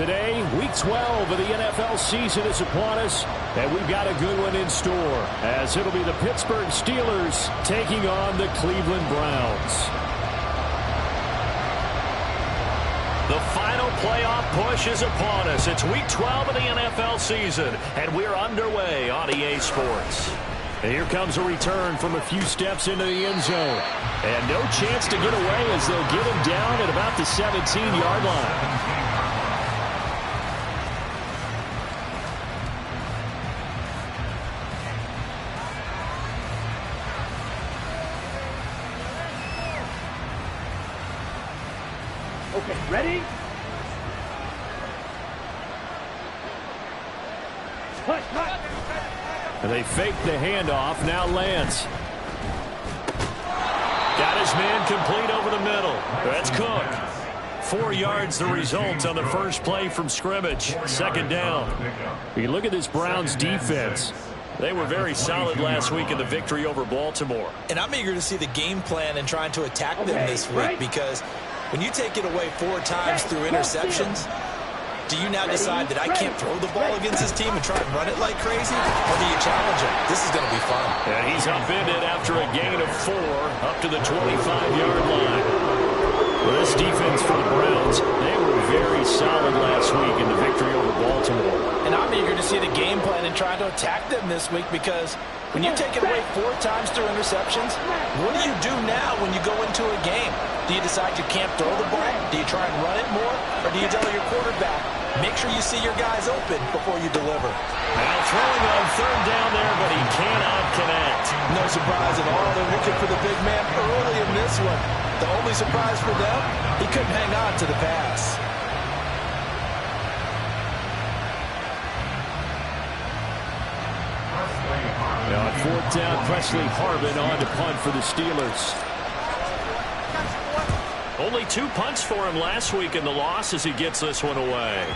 Today, Week 12 of the NFL season is upon us, and we've got a good one in store, as it'll be the Pittsburgh Steelers taking on the Cleveland Browns. The final playoff push is upon us. It's Week 12 of the NFL season, and we're underway on EA Sports. And here comes a return from a few steps into the end zone. And no chance to get away as they'll get him down at about the 17-yard line. Okay, ready? Push, push. And they fake the handoff. Now Lance. Got his man complete over the middle. That's Cook. 4 yards the result on the first play from scrimmage. Second down. You look at this Browns defense. They were very solid last week in the victory over Baltimore. And I'm eager to see the game plan and trying to attack them this week, because when you take it away 4 times through interceptions, do you now decide that I can't throw the ball against this team and try and run it like crazy? Or do you challenge him? This is going to be fun. And he's upended after a gain of 4 up to the 25-yard line. Well, this defense for the Browns, they were very solid last week in the victory over Baltimore. And I'm eager to see the game plan and try to attack them this week, because when you take it away 4 times through interceptions, what do you do now when you go into a game? Do you decide you can't throw the ball? Do you try and run it more? Or do you tell your quarterback, make sure you see your guys open before you deliver? Now throwing on third down there, but he cannot connect. No surprise at all. They're looking for the big man early in this one. The only surprise for them, he couldn't hang on to the pass. Now at fourth down, Presley Harvin on to punt for the Steelers. Only 2 punts for him last week in the loss as he gets this one away.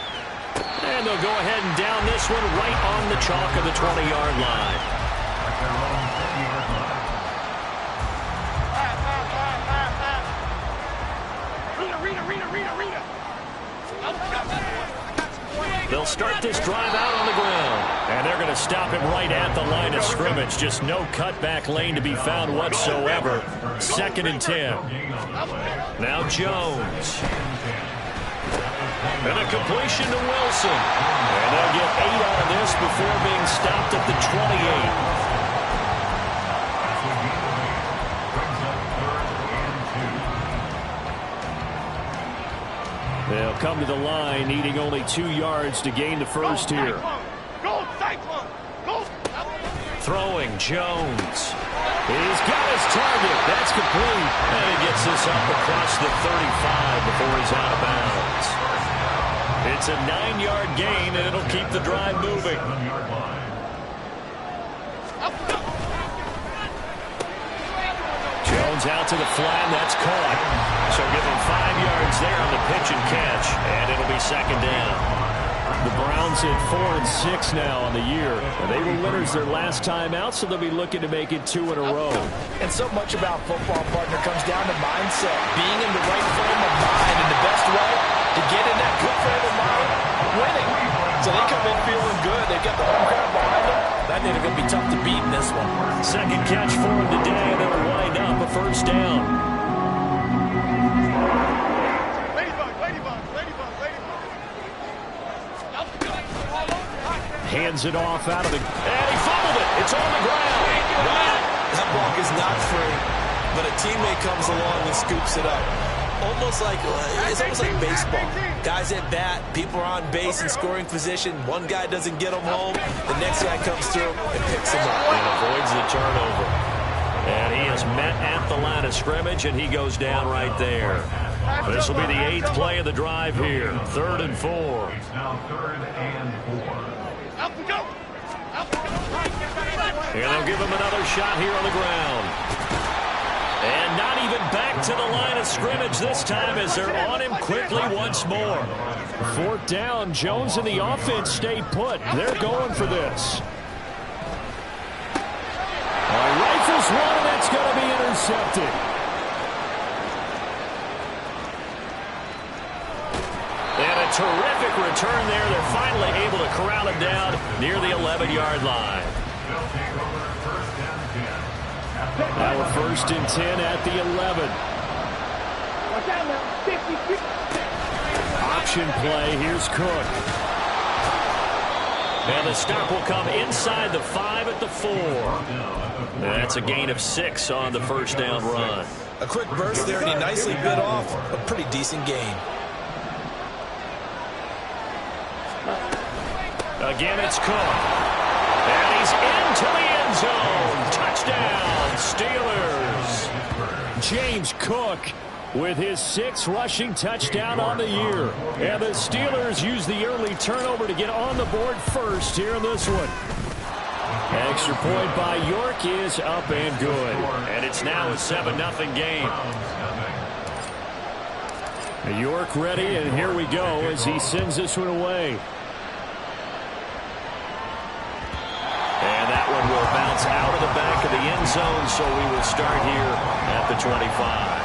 And they'll go ahead and down this one right on the chalk of the 20-yard line. They'll start this drive out on the ground. And they're going to stop him right at the line of scrimmage. Just no cutback lane to be found whatsoever. 2nd and 10. Now Jones. And a completion to Wilson. And they'll get 8 out of this before being stopped at the 28. They'll come to the line, needing only 2 yards to gain the first here. Throwing, Jones. He's got his target. That's complete. And he gets this up across the 35 before he's out of bounds. It's a 9-yard gain, and it'll keep the drive moving. Jones out to the flat. That's caught. So give him 5 yards there on the pitch and catch, and it'll be second down. The Browns at 4-6 now on the year. And they were winners their last time out, so they'll be looking to make it 2 in a row. And so much about football, partner, comes down to mindset. Being in the right frame of mind, and the best way to get in that good frame of mind, winning. So they come in feeling good. They've got the home crowd behind them. I think they're going to be tough to beat in this one. Second catch for him today, and they'll wind up a first down. Hands it off out of the... And he fumbled it. It's on the ground. Wow. That ball is not free, but a teammate comes along and scoops it up. It's almost like baseball. Guys at bat, people are on base in scoring position. One guy doesn't get them home. The next guy comes through and picks him up. And avoids the turnover. And he is met at the line of scrimmage, and he goes down right there. This will be the 8th play of the drive here. 3rd and 4. It's now 3rd and 4. And they'll give him another shot here on the ground. And not even back to the line of scrimmage this time as they're on him quickly once more. 4th down, Jones and the offense stay put. They're going for this. Rifles one, and that's going to be intercepted. And a terrific return there. They're finally able to corral him down near the 11-yard line. Now we're 1st and 10 at the 11. Watch out now. 50. Option play. Here's Cook. And the stop will come inside the 5 at the 4. That's a gain of 6 on the first down run. A quick burst there, and he nicely bit off a pretty decent gain. Again, it's Cook. And he's into the end zone. Touchdown, Steelers. James Cook with his 6th rushing touchdown on the year. And the Steelers use the early turnover to get on the board first here in this one. Extra point by York is up and good. And it's now a 7-0 game. York ready, and here we go as he sends this one away. And that one will bounce out of the back of the end zone, so we will start here at the 25.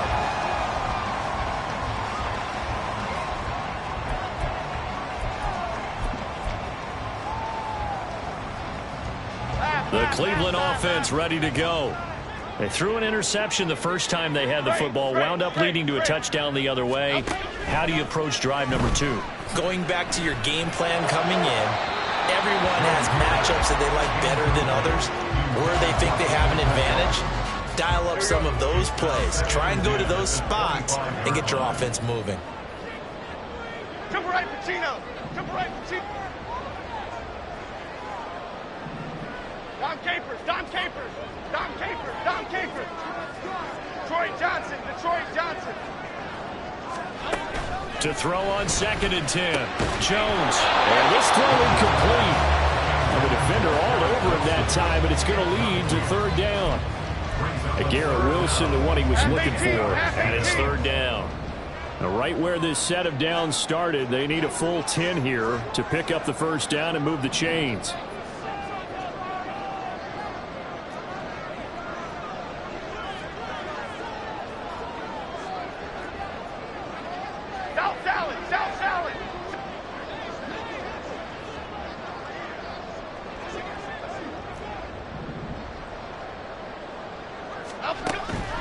The Cleveland offense ready to go. They threw an interception the first time they had the football, wound up leading to a touchdown the other way. How do you approach drive number 2? Going back to your game plan coming in, everyone has matchups that they like better than others, where they think they have an advantage. Dial up some of those plays. Try and go to those spots and get your offense moving. Jump right, Pacino. Jump right, Pacino. Dom Capers. Detroit Johnson. To throw on 2nd and 10. Jones. And this throw incomplete. And the defender all over him that time, but it's going to lead to 3rd down. And Garrett Wilson, the one he was looking for, and it's 3rd down. Now, right where this set of downs started, they need a full 10 here to pick up the first down and move the chains.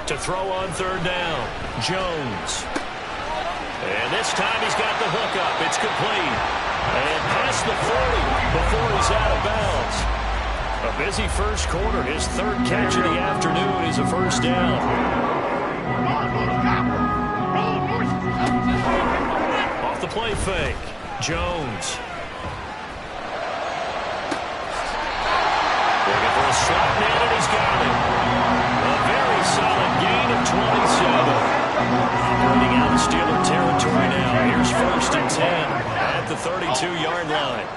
To throw on 3rd down, Jones. And this time he's got the hook up. It's complete. And past the 40 before he's out of bounds. A busy first quarter. His 3rd catch of the afternoon is a first down. Off the play fake, Jones. Looking for a slot man, and he's got it. A very solid gain of 27. Operating out of Steeler territory now. Here's 1st and 10 at the 32-yard line.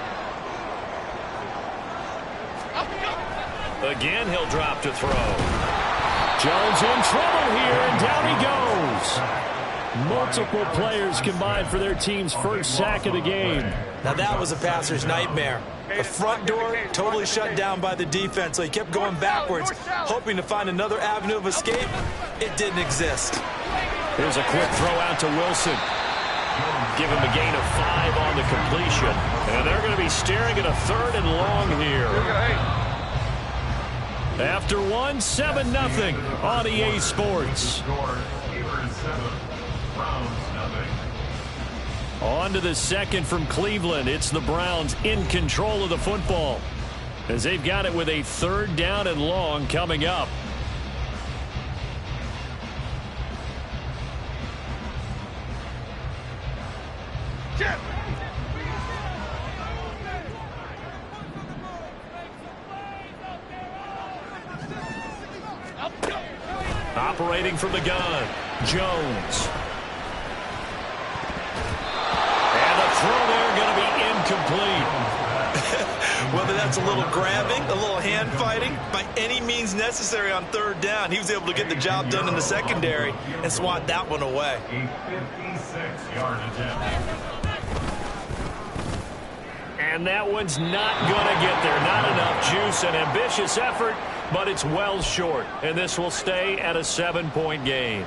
Again, he'll drop to throw. Jones in trouble here, and down he goes. Multiple players combined for their team's 1st sack of the game. Now that was a passer's nightmare. The front door totally shut down by the defense, so he kept going backwards, hoping to find another avenue of escape. It didn't exist. Here's a quick throw out to Wilson. Give him a gain of 5 on the completion. And they're going to be staring at a 3rd and long here. After 7-0 on EA Sports. On to the 2nd from Cleveland. It's the Browns in control of the football, as they've got it with a 3rd down and long coming up. Operating from the gun, Jones. And the throw there going to be incomplete. Whether that's a little grabbing, a little hand fighting, by any means necessary on 3rd down, he was able to get the job done in the secondary and swat that one away. A 56-yard attempt. And that one's not going to get there. Not enough juice. An ambitious effort, but it's well short. And this will stay at a 7-point game.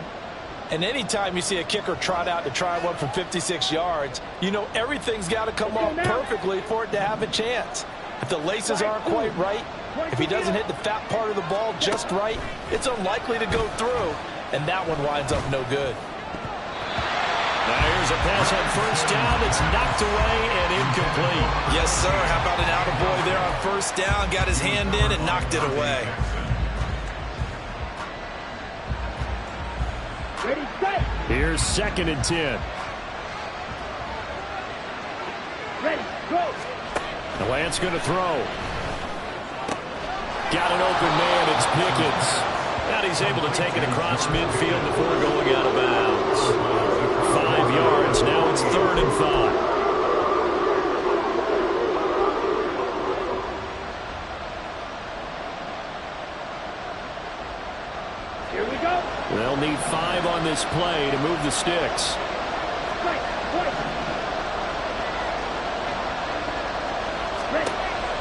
And anytime you see a kicker trot out to try one from 56 yards, you know everything's got to come off perfectly for it to have a chance. If the laces aren't quite right, if he doesn't hit the fat part of the ball just right, it's unlikely to go through, and that one winds up no good. Now here's a pass on first down. It's knocked away and incomplete. Yes, sir. How about an attaboy there on first down? Got his hand in and knocked it away. Here's 2nd and 10. Ready, go. The Lance going to throw. Got an open man. It's Pickens. And he's able to take it across midfield before going out of bounds. 5 yards. Now it's 3rd and 5. Here we go. They'll need 5 on this play to move the sticks.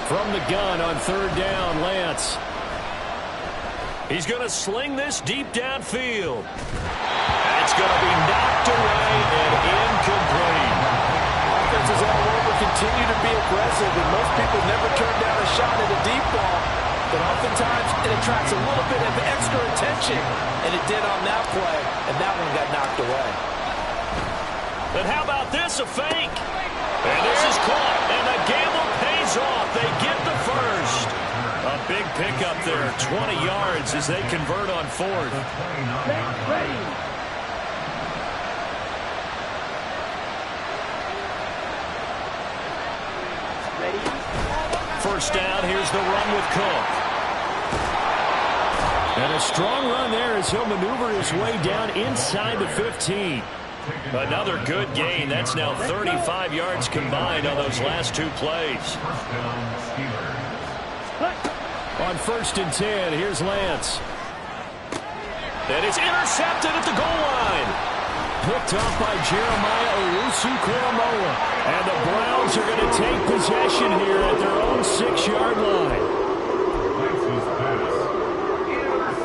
From the gun on 3rd down, Lance. He's going to sling this deep downfield. And it's going to be knocked away and incomplete. Offenses all over continue to be aggressive, and most people never turn down a shot at a deep ball. But oftentimes it attracts a little bit of extra attention, and it did on that play, and that one got knocked away. And how about this, a fake? And this is caught, and the gamble pays off. They get the first. A big pickup there, 20 yards as they convert on 4th. First down, here's the run with Cook. And a strong run there as he'll maneuver his way down inside the 15. Another good gain. That's now 35 yards combined on those last 2 plays. On 1st and 10, here's Lance. And it's intercepted at the goal line. Picked off by Jeremiah Owusu-Koramoah. And the Browns are going to take possession here at their own 6-yard line.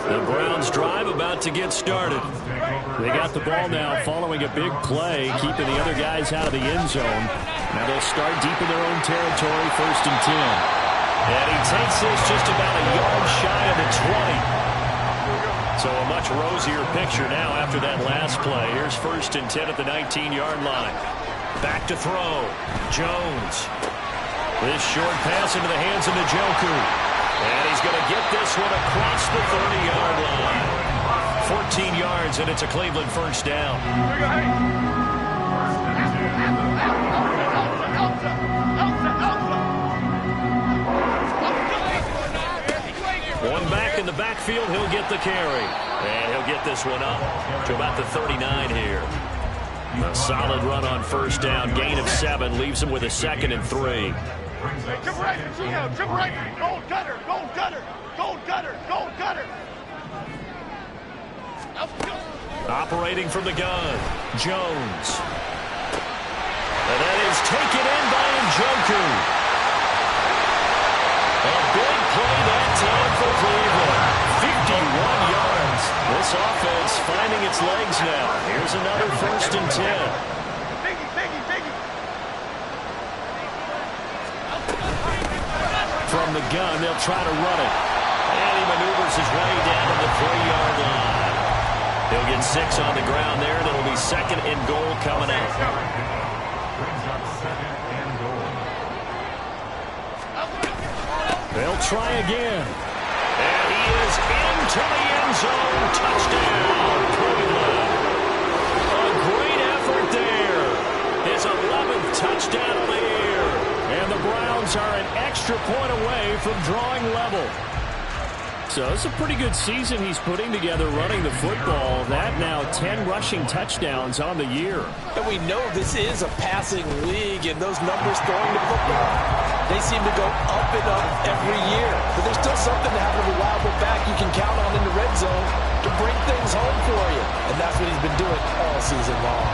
The Browns drive about to get started. They got the ball now following a big play, keeping the other guys out of the end zone. Now they'll start deep in their own territory, 1st and 10. And he takes this just about a yard shy of the 20. So a much rosier picture now after that last play. Here's 1st and 10 at the 19-yard line. Back to throw. Jones. This short pass into the hands of Njoku. And he's going to get this one across the 30-yard line. 14 yards, and it's a Cleveland first down. One back in the backfield, he'll get the carry. And he'll get this one up to about the 39 here. A solid run on first down. Gain of 7 leaves him with a 2nd and 3. Triple right, Pacino, triple right. Gold cutter, gold cutter, gold cutter, gold cutter. Operating from the gun, Jones. And that is taken in by Njoku. A big play that time for Cleveland. 51 yards. This offense finding its legs now. Here's another 1st and 10. Biggie. From the gun, they'll try to run it. And he maneuvers his way down to the 3-yard line. He'll get 6 on the ground there, and it'll be 2nd and goal coming up. They'll try again. And he is into the end zone. Touchdown, Cleveland. A great effort there. His 11th touchdown of the year. And the Browns are an extra point away from drawing level. So it's a pretty good season he's putting together running the football. That now 10 rushing touchdowns on the year. And we know this is a passing league, and those numbers throwing the football, they seem to go up and up every year. But there's still something to have a reliable back you can count on in the red zone to bring things home for you. And that's what he's been doing all season long.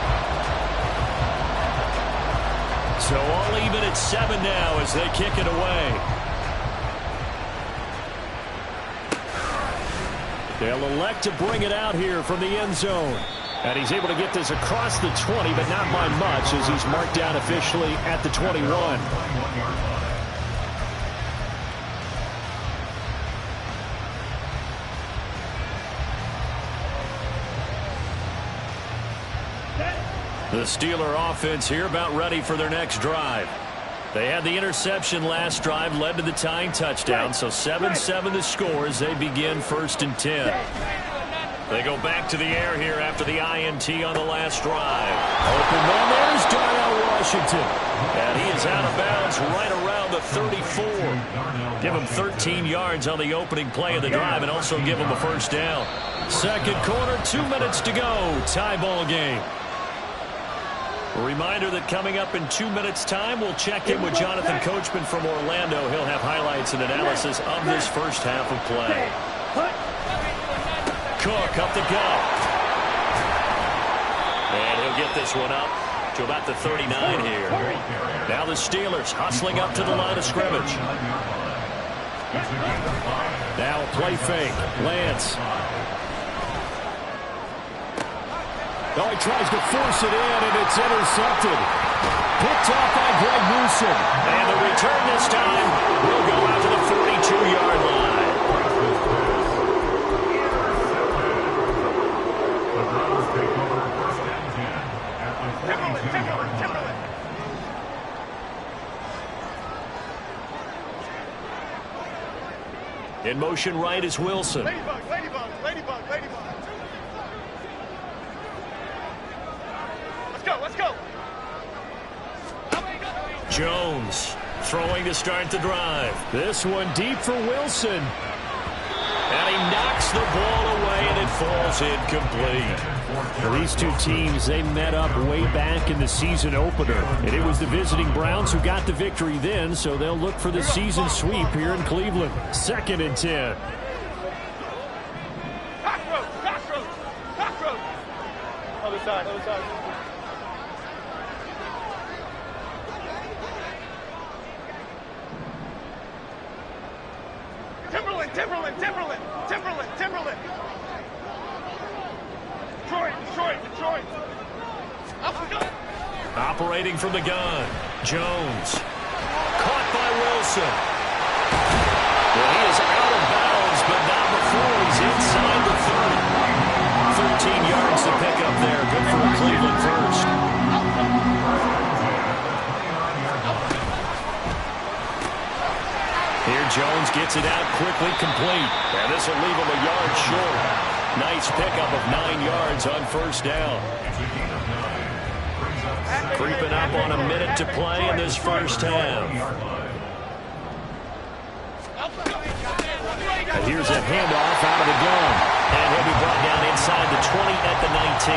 So all even at 7 now as they kick it away. They'll elect to bring it out here from the end zone. And he's able to get this across the 20, but not by much, as he's marked down officially at the 21. The Steeler offense here about ready for their next drive. They had the interception last drive, led to the tying touchdown, so 7-7 the score as they begin 1st and 10. They go back to the air here after the INT on the last drive. Open man, there's Darnell Washington. And he is out of bounds right around the 34. Give him 13 yards on the opening play of the drive and also give him a first down. Second quarter, 2 minutes to go. Tie ball game. A reminder that coming up in 2 minutes' time, we'll check in with Jonathan Coachman from Orlando. He'll have highlights and analysis of this first half of play. Cook up the gut. And he'll get this one up to about the 39 here. Now the Steelers hustling up to the line of scrimmage. Now a play fake. Lance. Oh, he tries to force it in, and it's intercepted. Picked off by Greg Newsom. And the return this time will go out to the 42-yard line. Timberland. In motion right is Wilson. Ladybug. Let's go. Jones throwing to start the drive. This one deep for Wilson. And he knocks the ball away, and it falls incomplete. Well, these two teams, they met up way back in the season opener. And it was the visiting Browns who got the victory then, so they'll look for the season sweep here in Cleveland. 2nd and 10. Cockroach. Other side. Timberland. Detroit. Operating from the gun. Jones. Caught by Wilson. Well, he is out of bounds, but not before he's inside the 30. 13 yards to pick up there. Good for a Cleveland first. Here Jones gets it out quickly, complete. And this will leave him a yard short. Nice pickup of 9 yards on first down. Creeping up on a minute to play in this first half. And here's a handoff out of the gun. And he'll be brought down inside the 20 at the 19.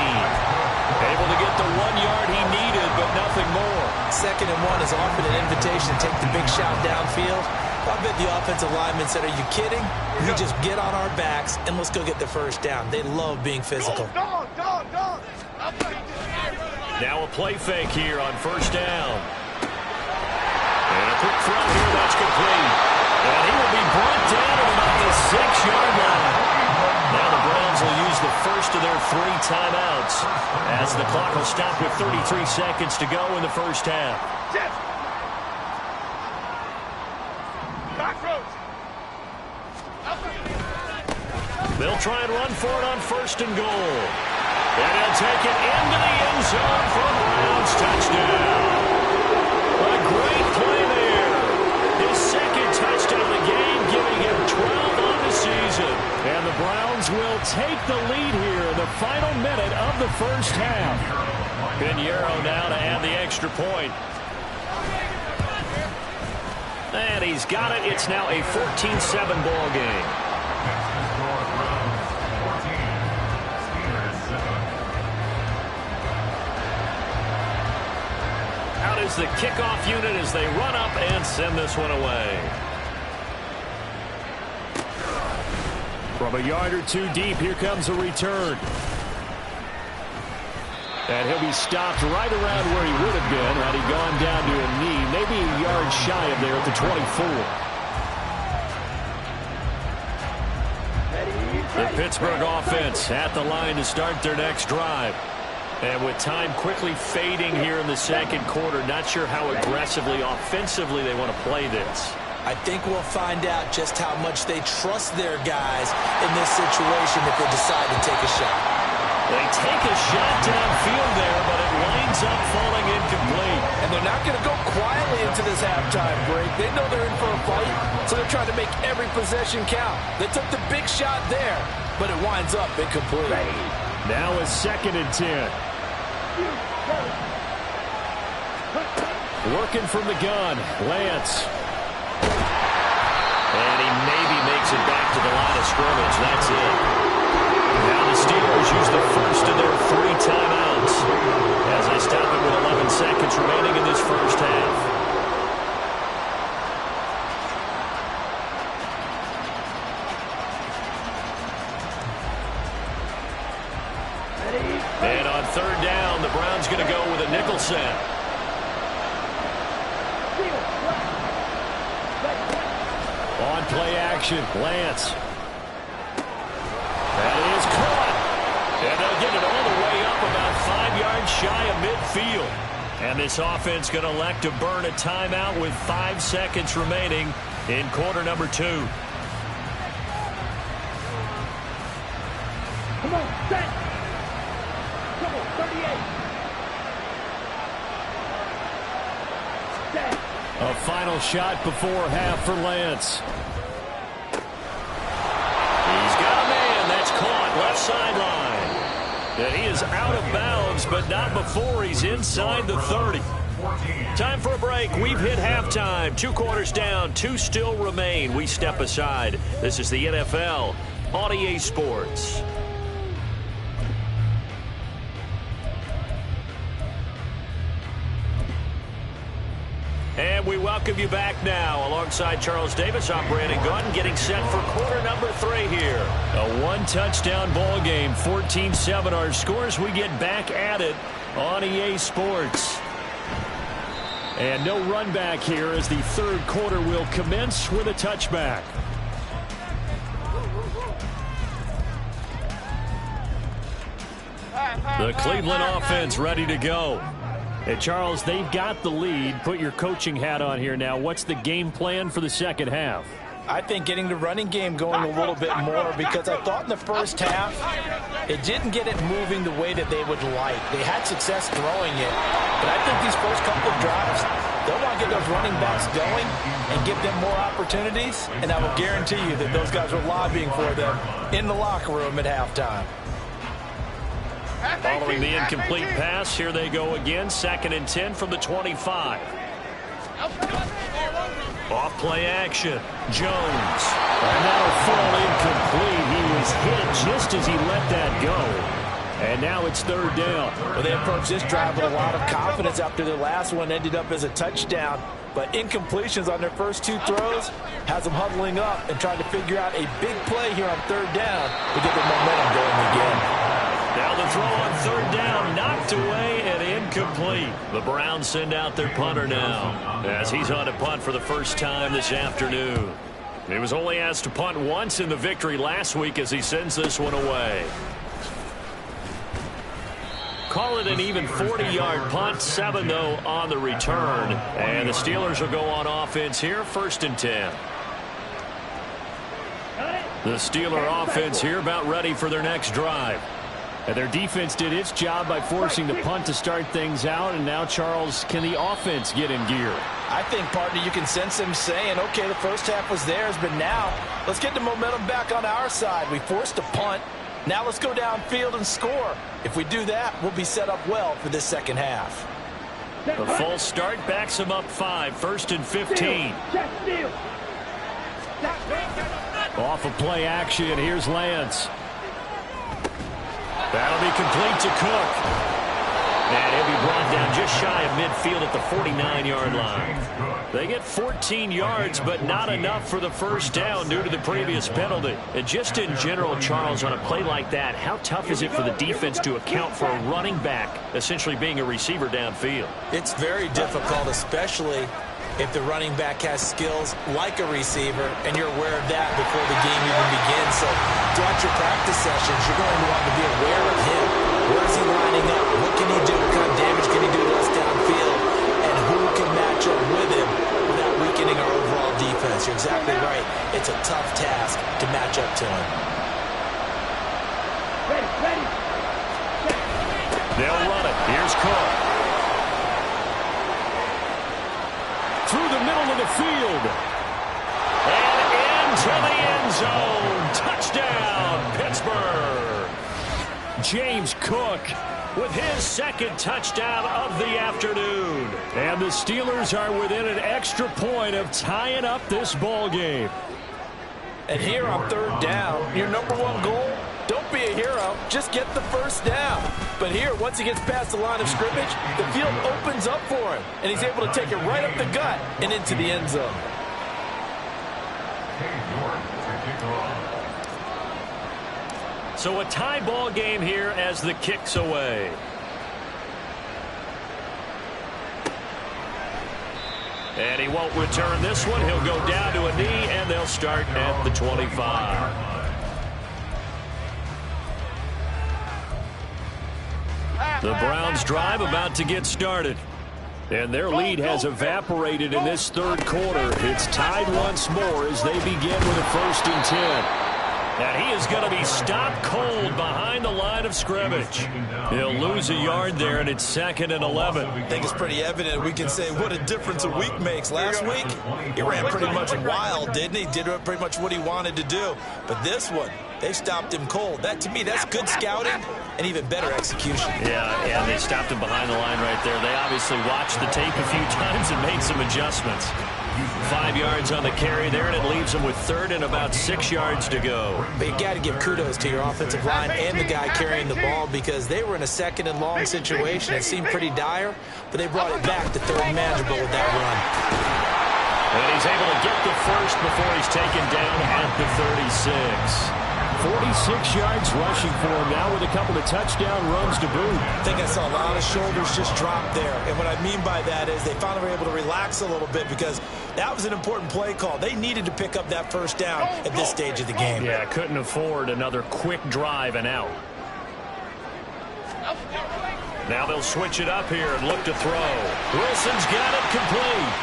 Able to get the 1 yard he needed, but nothing more. 2nd and 1 is often an invitation to take the big shot downfield. I bet the offensive linemen said, are you kidding? You just get on our backs and let's go get the first down. They love being physical. Dog. Now a play fake here on first down. And a quick throw here, that's complete. And he will be brought down at about the 6-yard line. Now the Browns will use the first of their 3 timeouts as the clock will stop with 33 seconds to go in the first half. They'll try and run for it on 1st and goal. And he'll take it into the end zone for a Browns touchdown. A great play there. His 2nd touchdown of the game, giving him 12 on the season. And the Browns will take the lead here in the final minute of the first half. Pinheiro now to add the extra point. And he's got it. It's now a 14-7 ball game. Out is the kickoff unit as they run up and send this one away. From a yard or 2 deep, here comes a return. And he'll be stopped right around where he would have been had he gone down to a knee, maybe a yard shy of there at the 24. The Pittsburgh offense at the line to start their next drive. And with time quickly fading here in the second quarter, not sure how aggressively, offensively they want to play this. I think we'll find out just how much they trust their guys in this situation if they decide to take a shot. They take a shot downfield there, but it winds up falling incomplete. And they're not going to go quietly into this halftime break. They know they're in for a fight, so they're trying to make every possession count. They took the big shot there, but it winds up incomplete. Now a 2nd and 10. Working from the gun, Lance. And he maybe makes it back to the line of scrimmage. That's it. Now the Steelers use the first of their 3 timeouts as they stop it with 11 seconds remaining in this first half. And on 3rd down, the Browns going to go with a nickel set. On play action, Lance. That is caught. And they'll get it all the way up about 5 yards shy of midfield. And this offense going to elect to burn a timeout with 5 seconds remaining in quarter number 2. Come on, set. Come on, 38. Set. A final shot before half for Lance. He's got a man. That's caught left sideline. And he is out of bounds, but not before he's inside the 30. Time for a break. We've hit halftime. 2 quarters down. 2 still remain. We step aside. This is the NFL on EA Sports. And we welcome you back now. Alongside Charles Davis, I'm Brandon Gaudin, getting set for quarter number 3 here. A 1-touchdown ball game, 14-7 our scores. We get back at it on EA Sports. And no run back here as the 3rd quarter will commence with a touchback. The Cleveland offense ready to go. Hey, Charles, they've got the lead. Put your coaching hat on here now. What's the game plan for the second half? I think getting the running game going a little bit more, because I thought in the first half it didn't get it moving the way that they would like. They had success throwing it, but I think these first couple of drives, they'll want to get those running backs going and give them more opportunities, and I will guarantee you that those guys are lobbying for them in the locker room at halftime. Following the incomplete pass, here they go again. 2nd and 10 from the 25. Off play action. Jones. And that'll fall incomplete. He was hit just as he let that go. And now it's 3rd down. Well, they approached this drive with a lot of confidence after their last one ended up as a touchdown. But incompletions on their first 2 throws has them huddling up and trying to figure out a big play here on 3rd down to get the momentum going again. Now the throw on 3rd down, knocked away and incomplete. The Browns send out their punter now as he's on a punt for the first time this afternoon. He was only asked to punt once in the victory last week as he sends this one away. Call it an even 40-yard punt, 7 though on the return. And the Steelers will go on offense here, 1st and 10. The Steeler offense here about ready for their next drive. And their defense did its job by forcing the punt to start things out. And now, Charles, can the offense get in gear? I think, partner, you can sense them saying, okay, the first half was theirs, but now let's get the momentum back on our side. We forced a punt. Now let's go downfield and score. If we do that, we'll be set up well for this second half. The false start backs them up 5, 1st and 15. Off of play action, here's Lance. That'll be complete to Cook. And he'll be brought down just shy of midfield at the 49-yard line. They get 14 yards, but not enough for the first down due to the previous penalty. And just in general, Charles, on a play like that, how tough is it for the defense to account for a running back essentially being a receiver downfield? It's very difficult, especially If the running back has skills like a receiver, and you're aware of that before the game even begins. So throughout your practice sessions, you're going to want to be aware of him. Where is he lining up? What can he do? What kind of damage can he do to us downfield? And who can match up with him without weakening our overall defense? You're exactly right. It's a tough task to match up to him. They'll run it. Here's Cook. Through the middle of the field. And into the end zone. Touchdown, Pittsburgh. James Cook with his second touchdown of the afternoon. And the Steelers are within an extra point of tying up this ball game. And here on third down, your number one goal, don't be a hero, just get the first down. But here, once he gets past the line of scrimmage, the field opens up for him, and he's able to take it right up the gut and into the end zone. So a tie ball game here as the kick's away. And he won't return this one. He'll go down to a knee, and they'll start at the 25. The Browns' drive about to get started. And their lead has evaporated in this third quarter. It's tied once more as they begin with a 1st and 10. And he is going to be stopped cold behind the line of scrimmage. He'll lose a yard there, and it's 2nd and 11. I think it's pretty evident. We can say what a difference a week makes. Last week, he ran pretty much wild, didn't he? Did pretty much what he wanted to do. But this one, they stopped him cold. That, to me, that's good scouting and even better execution. Yeah, and they stopped him behind the line right there. They obviously watched the tape a few times and made some adjustments. 5 yards on the carry there, and it leaves them with 3rd and about 6 yards to go. But you got to give kudos to your offensive line and the guy carrying the ball, because they were in a 2nd and long situation. It seemed pretty dire, but they brought it back to 3rd and manageable with that run. And he's able to get the first before he's taken down at the 36. 46 yards rushing for him now with a couple of touchdown runs to boot. I think I saw a lot of shoulders just drop there. And what I mean by that is they finally were able to relax a little bit, because that was an important play call. They needed to pick up that first down at this stage of the game. Yeah, couldn't afford another quick drive and out. Now they'll switch it up here and look to throw. Wilson's got it complete.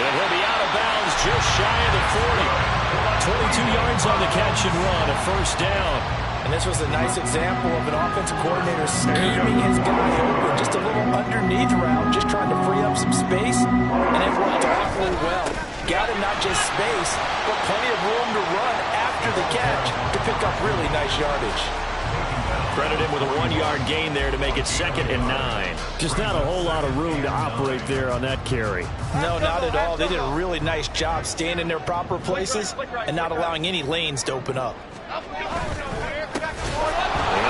And he'll be out of bounds just shy of the 40. 22 yards on the catch and run, a 1st down. And this was a nice example of an offensive coordinator scheming his guy open. Just a little underneath route, just trying to free up some space, and it worked awfully well. Got him not just space, but plenty of room to run after the catch to pick up really nice yardage. Credit him with a 1-yard gain there to make it 2nd and 9. Just not a whole lot of room to operate there on that carry. No, not at all. They did a really nice job staying in their proper places and not allowing any lanes to open up. And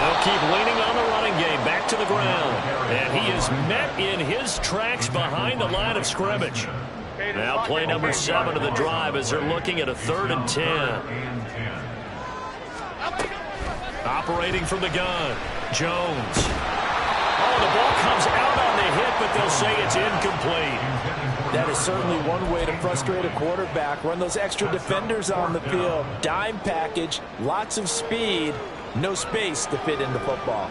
they'll keep leaning on the running game. Back to the ground. And he is met in his tracks behind the line of scrimmage. Now play number 7 of the drive as they're looking at a 3rd and 10. Operating from the gun, Jones. Oh, the ball comes out on the hit, but they'll say it's incomplete. That is certainly one way to frustrate a quarterback. Run those extra defenders on the field. Dime package, lots of speed, no space to fit into football.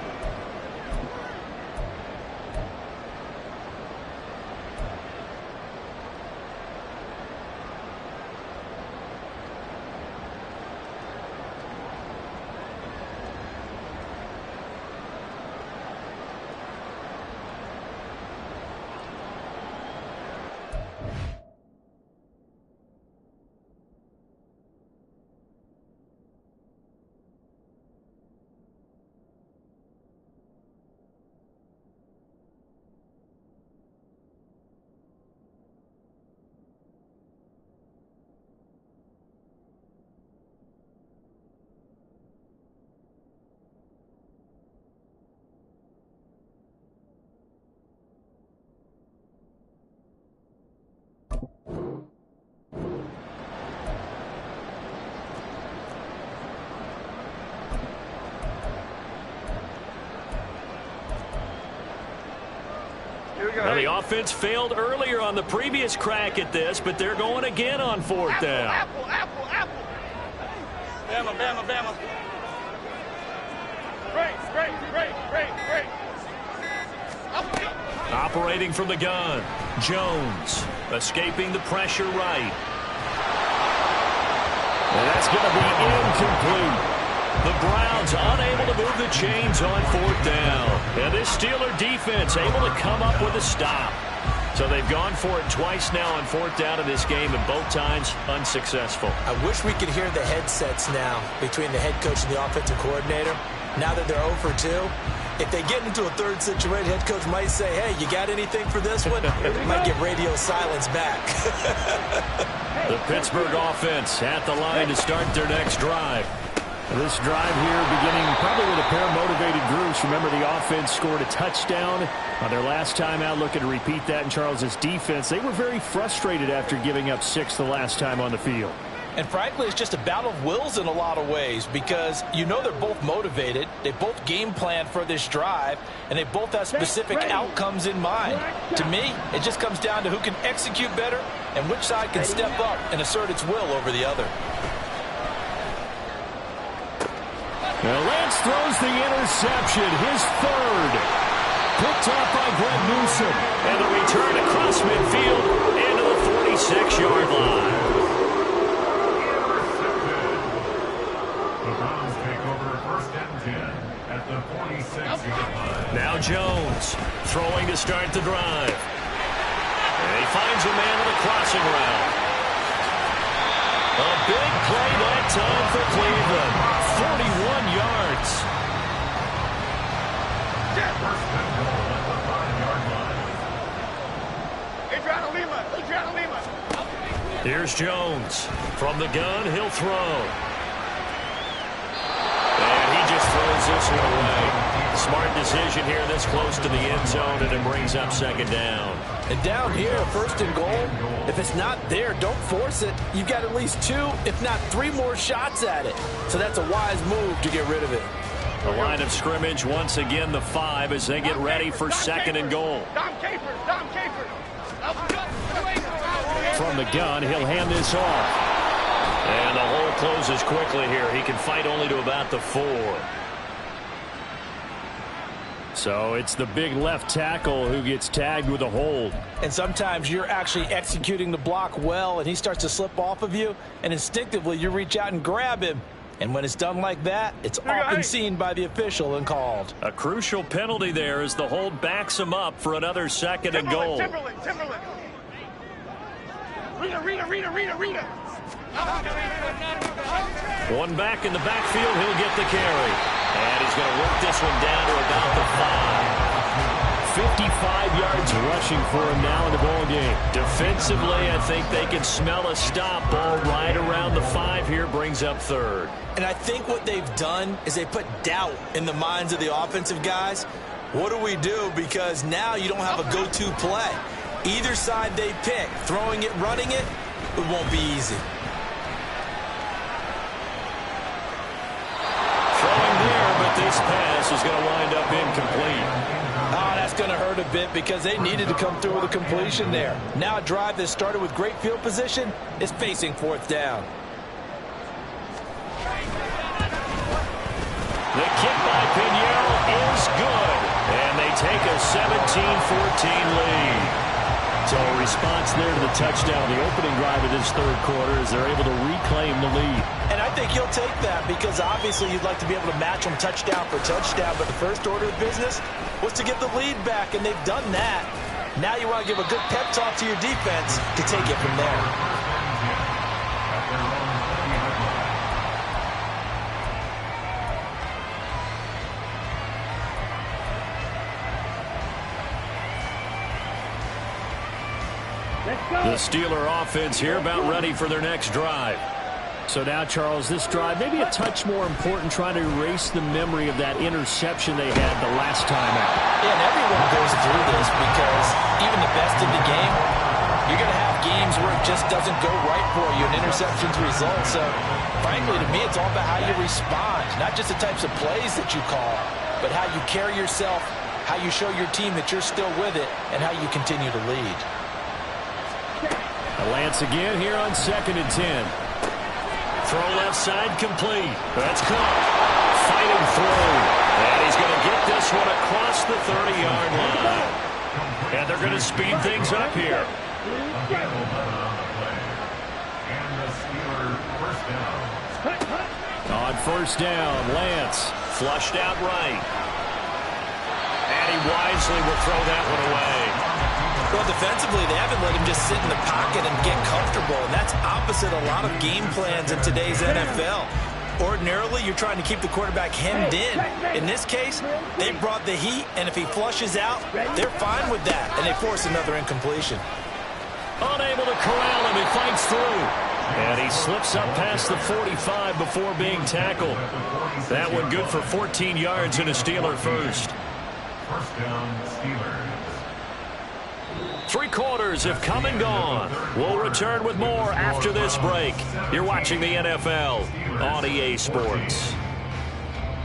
Well, the offense failed earlier on the previous crack at this, but they're going again on fourth down. Apple. Bama. Great. Operating from the gun, Jones escaping the pressure right. And that's going to be incomplete. The Browns unable to move the chains on fourth down. And this Steeler defense able to come up with a stop. So they've gone for it twice now on fourth down in this game, and both times unsuccessful. I wish we could hear the headsets now between the head coach and the offensive coordinator. Now that they're 0 for 2, if they get into a third situation, head coach might say, hey, you got anything for this one? Might get radio silence back. The Pittsburgh offense at the line to start their next drive. This drive here beginning probably with a pair of motivated groups. Remember, the offense scored a touchdown on their last time out, looking to repeat that in Charles's defense. They were very frustrated after giving up 6 the last time on the field. And frankly, it's just a battle of wills in a lot of ways, because you know they're both motivated. They both game plan for this drive, and they both have specific outcomes in mind. To me, it just comes down to who can execute better and which side can step up and assert its will over the other. Now Lance throws the interception, his third. Picked off by Greg Newsome. And the return across midfield into the 46-yard line. The Browns take over 1st and 10 at the 46-yard line. Now Jones throwing to start the drive. And he finds a man on the crossing route. A big play that time for Cleveland. 41 yards. First and goal at the 5-yard line. Adriano Lima. Here's Jones. From the gun, he'll throw. And he just throws this one away. Smart decision here this close to the end zone, and it brings up 2nd down. And down here, 1st and goal, if it's not there, don't force it. You've got at least 2, if not 3 more shots at it. So that's a wise move to get rid of it. The line of scrimmage, once again, the 5 as they get ready for 2nd and goal. Dom Capers. From the gun, he'll hand this off. And the hole closes quickly here. He can fight only to about the 4. So it's the big left tackle who gets tagged with a hold. And sometimes you're actually executing the block well, and he starts to slip off of you, and instinctively you reach out and grab him. And when it's done like that, it's often seen by the official and called. A crucial penalty there as the hold backs him up for another 2nd and goal. Timberland. Rita. One back in the backfield, he'll get the carry. And he's going to work this one down to about the 5. 55 yards rushing for him now in the ball game. Defensively, I think they can smell a stop. Ball right around the 5 here brings up 3rd. And I think what they've done is they put doubt in the minds of the offensive guys. What do we do? Because now you don't have a go-to play. Either side they pick, throwing it, running it, it won't be easy. Throwing there, but this pass is going to wind up incomplete. Oh, that's going to hurt a bit because they needed to come through with a completion there. Now a drive that started with great field position is facing 4th down. The kick by Pinheiro is good, and they take a 17-14 lead. So a response there to the touchdown, the opening drive of this 3rd quarter, as they're able to reclaim the lead. And I think he'll take that because obviously you'd like to be able to match them touchdown for touchdown, but the first order of business was to get the lead back, and they've done that. Now you want to give a good pep talk to your defense to take it from there. The Steeler offense here about ready for their next drive. So now, Charles, this drive maybe a touch more important, trying to erase the memory of that interception they had the last time out. Yeah, and everyone goes through this because even the best in the game, you're going to have games where it just doesn't go right for you, and interceptions result. So, frankly, to me, it's all about how you respond, not just the types of plays that you call, but how you carry yourself how you show your team that you're still with it, and how you continue to lead. Lance again here on 2nd and 10. Throw left side complete. That's caught. Fighting through. And he's going to get this one across the 30-yard line. And they're going to speed things up here. On first down, Lance flushed out right. And he wisely will throw that one away. Well, defensively, they haven't let him just sit in the pocket and get comfortable, and that's opposite a lot of game plans in today's NFL. Ordinarily, you're trying to keep the quarterback hemmed in. In this case, they brought the heat, and if he flushes out, they're fine with that, and they force another incompletion. Unable to corral him, he fights through. And he slips up past the 45 before being tackled. That one good for 14 yards and a Steeler first. First down, Steelers. 3 quarters have come and gone. We'll return with more after this break. You're watching the NFL on EA Sports.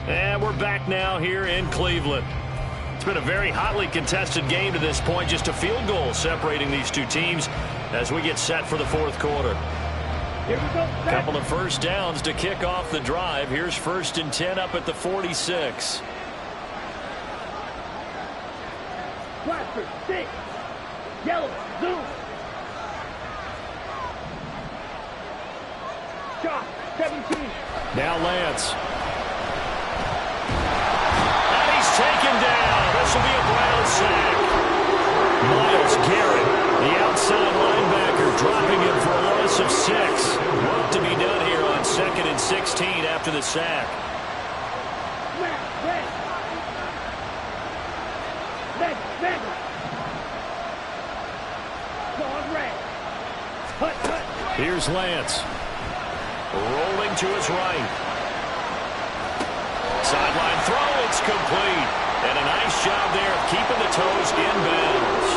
And we're back now here in Cleveland. It's been a very hotly contested game to this point. Just a field goal separating these two teams as we get set for the 4th quarter. Couple of first downs to kick off the drive. Here's 1st and 10 up at the 46. Blaster, 6. Yellow, zoom. Shot, 17. Now Lance. And he's taken down. This will be a Brown sack. Myles Garrett, the outside linebacker, dropping him for a loss of 6. Work to be done here on 2nd and 16 after the sack. Here's Lance. Rolling to his right. Sideline throw, it's complete. And a nice job there of keeping the toes in bounds.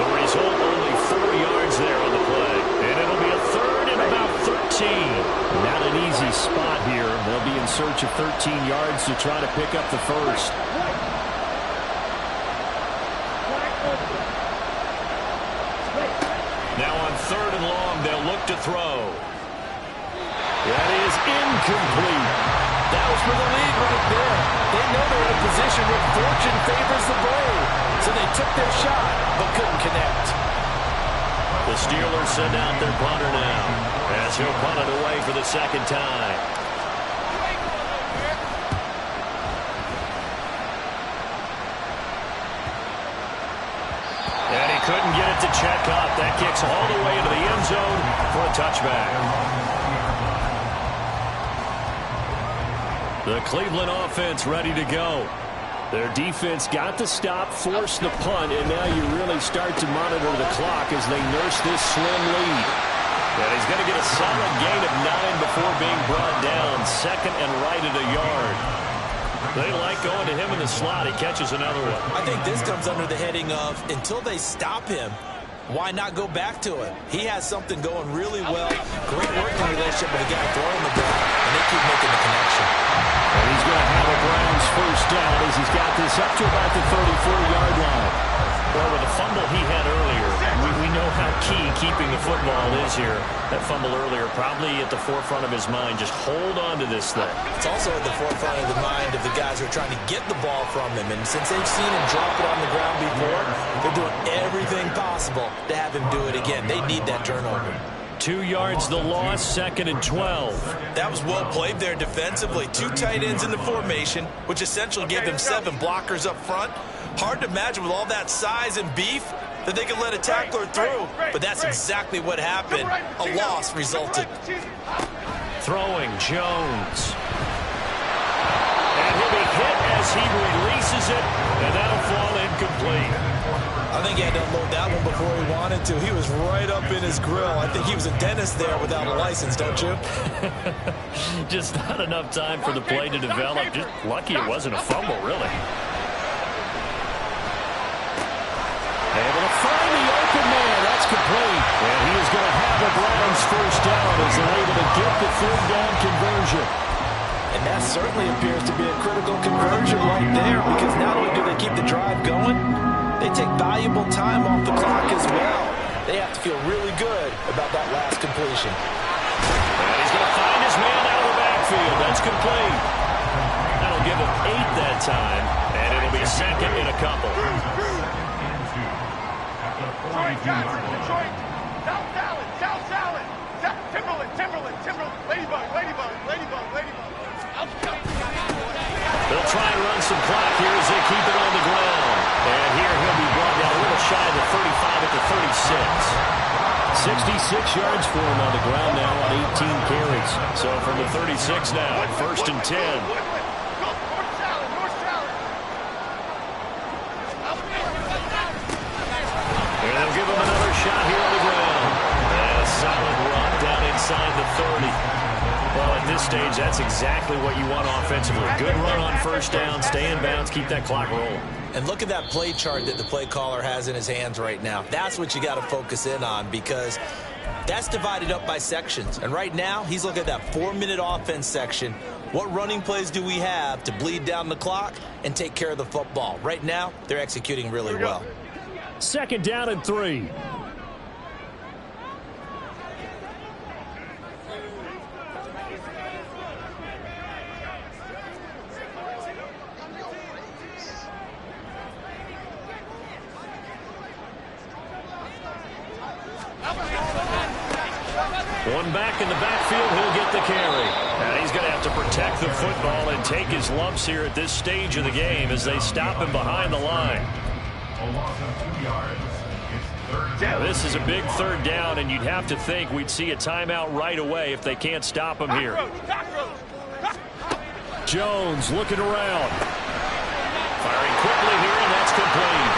The result, only 4 yards there on the play. And it'll be a 3rd and about 13. Not an easy spot here. They'll be in search of 13 yards to try to pick up the first. Now on 3rd and long, they'll look to throw. That is incomplete. That was for the lead right there. They know they're in a position where fortune favors the brave. So they took their shot, but couldn't connect. The Steelers send out their punter now, as he'll punt it away for the 2nd time. And he couldn't get it to check up. That kicks all the way into the end zone for a touchback. The Cleveland offense ready to go. Their defense got the stop, forced the punt, and now you really start to monitor the clock as they nurse this slim lead. And he's going to get a solid gain of 9 before being brought down. 2nd and right at a yard. They like going to him in the slot. He catches another one. I think this comes under the heading of, until they stop him, why not go back to it? He has something going really well. Great working relationship with the guy throwing the ball, and they keep making the connection. And he's going to have a Browns first down as he's got this up to about the 34-yard line. Well, with the fumble he had earlier, we know how key keeping the football is here. That fumble earlier probably at the forefront of his mind. Just hold on to this thing. It's also at the forefront of the mind of the guys who are trying to get the ball from him. And since they've seen him drop it on the ground before, they're doing everything possible to have him do it again. They need that turnover. 2 yards the loss, 2nd and 12. That was well played there defensively. 2 tight ends in the formation, which essentially gave them 7 blockers up front. Hard to imagine with all that size and beef that they could let a tackler through, but that's exactly what happened. A loss resulted. Throwing Jones. And he'll be hit as he releases it, and that'll fall incomplete. I think he had to unload that one before he wanted to. He was right up in his grill. I think he was a dentist there without a license, don't you? Just not enough time for the play to develop. Just lucky it wasn't a fumble, really. Able to find the open man. That's complete. And he is going to have a Browns first down as they're able to get the 3rd down conversion. And that certainly appears to be a critical conversion right there, because not only do they keep the drive going, they take valuable time off the clock as well. They have to feel really good about that last completion. And he's going to find his man out of the backfield. That's complete. That'll give him 8 that time, and it'll be second in a couple. Detroit, Detroit. South Salad, South Salad. Timberland. Ladybug. They'll try and run some clock here as they keep it on the ground. And here he'll be brought down a little shy of the 35 at the 36. 66 yards for him on the ground now on 18 carries. So from the 36 now, first and 10. North Salad. And they'll give him another shot here on the ground. And a solid run down inside the 30. Well, at this stage, that's exactly what you want offensively. Good run on first down, stay in bounds, keep that clock rolling. And look at that play chart that the play caller has in his hands right now. That's what you got to focus in on, because that's divided up by sections. And right now, he's looking at that 4-minute offense section. What running plays do we have to bleed down the clock and take care of the football? Right now, they're executing really well. Second down and 3. One back in the backfield, he'll get the carry. And he's going to have to protect the football and take his lumps here at this stage of the game as they stop him behind the line. Now, this is a big third down, and you'd have to think we'd see a timeout right away if they can't stop him here. Jones looking around. Firing quickly here, and that's complete.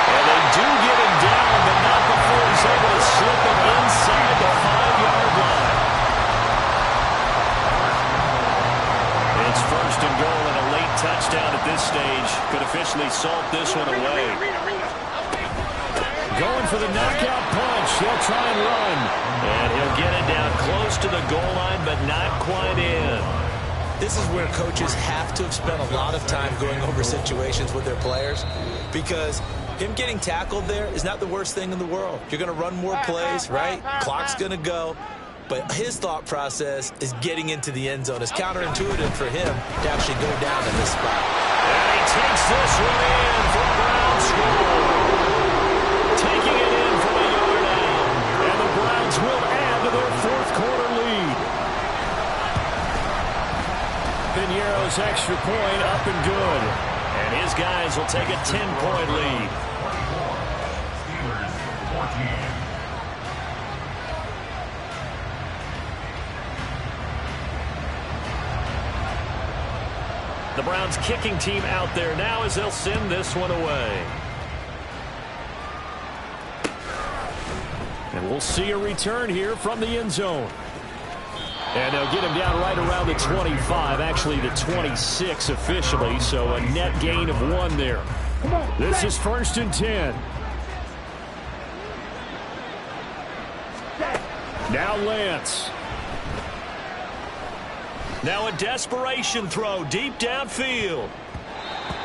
And they do get him down, but not before he's able to slip him inside the 5-yard line. It's first and goal, and a late touchdown at this stage could officially salt this one away. Going for the knockout punch. He'll try and run. And he'll get it down close to the goal line, but not quite in. This is where coaches have to have spent a lot of time going over situations with their players, because him getting tackled there is not the worst thing in the world. You're going to run more plays, right? Clock's going to go. But his thought process is getting into the end zone. It's counterintuitive for him to actually go down in this spot. And he takes this one in for a Browns score. Taking it in from a yard out. And the Browns will add to their fourth-quarter lead. Piñeiro's extra point up and good. And his guys will take a 10-point lead. Steelers 14. The Browns kicking team out there now as they'll send this one away. And we'll see a return here from the end zone. And they'll get him down right around the 25, actually the 26 officially, so a net gain of 1 there. This is first and 10. Now Lance. Now a desperation throw deep downfield.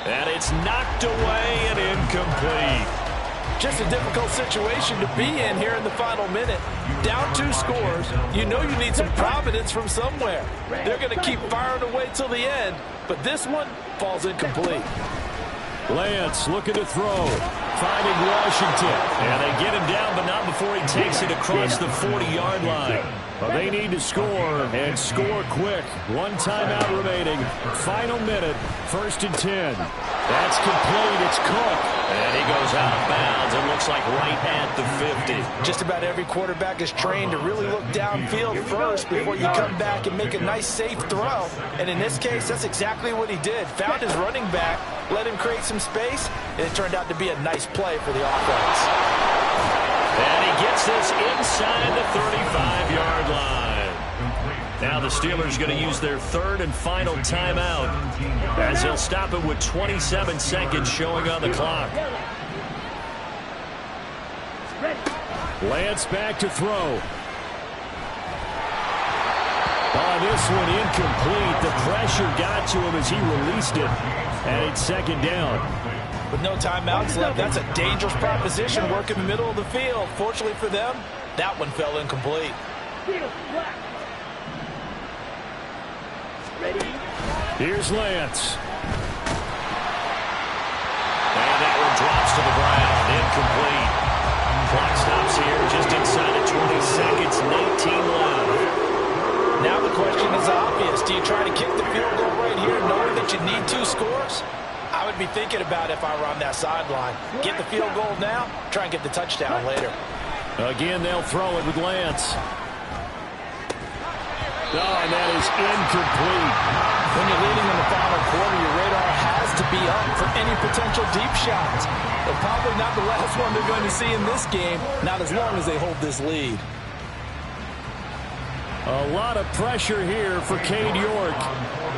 And it's knocked away and incomplete. Just a difficult situation to be in here in the final minute. Down 2 scores. You know you need some providence from somewhere. They're going to keep firing away till the end, but this one falls incomplete. Lance looking to throw. Finding Washington. And they get him down, but not before he takes it across the 40-yard line. Well, they need to score, and score quick. 1 timeout remaining. Final minute, first and 10. That's complete. It's Cook. And he goes out of bounds. It looks like right at the 50. Just about every quarterback is trained to really look downfield first before you come back and make a nice, safe throw. And in this case, that's exactly what he did. Found his running back, let him create some space, and it turned out to be a nice play for the offense. And he gets this inside the 35-yard line. Now the Steelers going to use their third and final timeout as they'll stop it with 27 seconds showing on the clock. Lance back to throw. On this one incomplete. The pressure got to him as he released it, and it's second down. With no timeouts left, that's a dangerous proposition, working the middle of the field. Fortunately for them, that one fell incomplete. Here's Lance. And that one drops to the ground, incomplete. Clock stops here just inside of 20 seconds, 19 left. Now the question is obvious. Do you try to kick the field goal right here knowing that you need 2 scores? I would be thinking about if I were on that sideline. Get the field goal now, try and get the touchdown later. Again, they'll throw it with Lance. Oh, and that is incomplete. When you're leading in the final quarter, your radar has to be up for any potential deep shots. But probably not the last one they're going to see in this game, not as long as they hold this lead. A lot of pressure here for Cade York.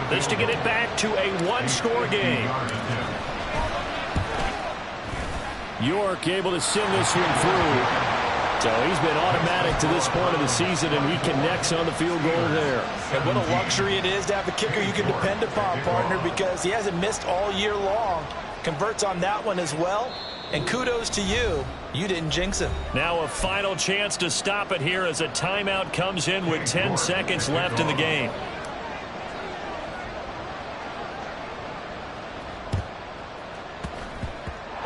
This to get it back to a 1-score game. York able to send this one through. So he's been automatic to this point of the season, and he connects on the field goal there. And what a luxury it is to have a kicker you can depend upon, partner, because he hasn't missed all year long. Converts on that one as well. And kudos to you. You didn't jinx him. Now a final chance to stop it here as a timeout comes in with 10 seconds left in the game.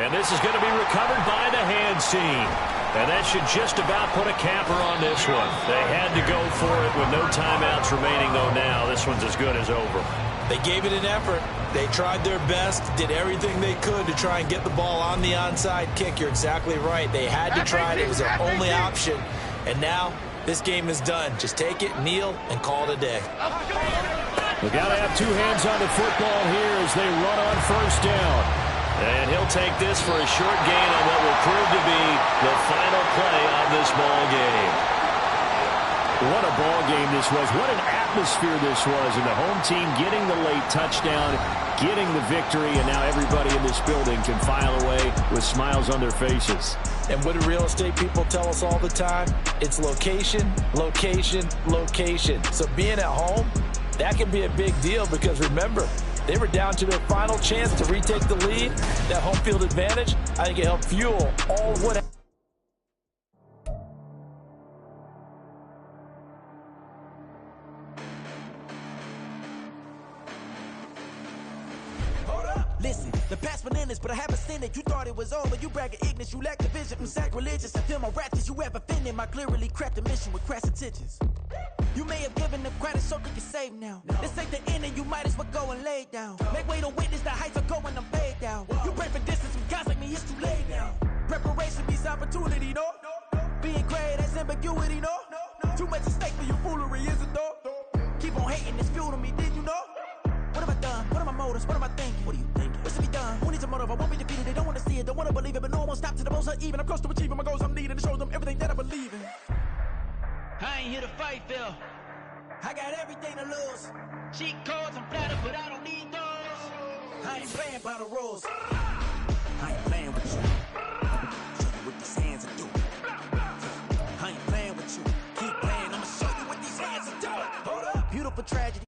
And this is going to be recovered by the hands team. And that should just about put a capper on this one. They had to go for it with no timeouts remaining, though now this one's as good as over. They gave it an effort. They tried their best, did everything they could to try and get the ball on the onside kick. You're exactly right. They had to try it. It was their only option. And now this game is done. Just take it, kneel, and call it a day. We've got to have 2 hands on the football here as they run on first down. And he'll take this for a short gain on what will prove to be the final play of this ball game. What a ball game this was. What an atmosphere this was. And the home team getting the late touchdown, getting the victory, and now everybody in this building can file away with smiles on their faces. And what do real estate people tell us all the time? It's location, location, location. So being at home, that can be a big deal because remember, they were down to their final chance to retake the lead. That home field advantage, I think it helped fuel all of what... Listen, the past bananas, but I haven't seen it. You thought it was over. You bragging ignorance. You lack the vision from sacrilegious. I feel my raptors. You ever offended my clearly crafted mission with crass intentions. You may have given them credit so they can save now. This ain't the end and you might as well go and lay down. Make way to witness the heights are going, I'm paid down. You pray for distance from guys like me, it's too late now. Preparation beats opportunity, no? Being great as ambiguity, no? Too much at stake for your foolery, is it though? Keep on hating, it's fuel to me, did you know? What have I done? What are my motives? What am I thinking? What are you thinking? What's to be done? Who needs a motive? I won't be defeated. They don't want to see it, don't want to believe it, but no one will stop to the most uneven. I'm close to achieving my goals. I'm needing to show them everything that I believe in. I ain't here to fight, Phil. I got everything to lose. Cheat codes and flatter, but I don't need those. I ain't playing by the rules. I ain't playing with you. Show you what these hands are doing. I ain't playing with you. Keep playing. I'ma show you what these hands are doing. Hold up. Beautiful tragedy.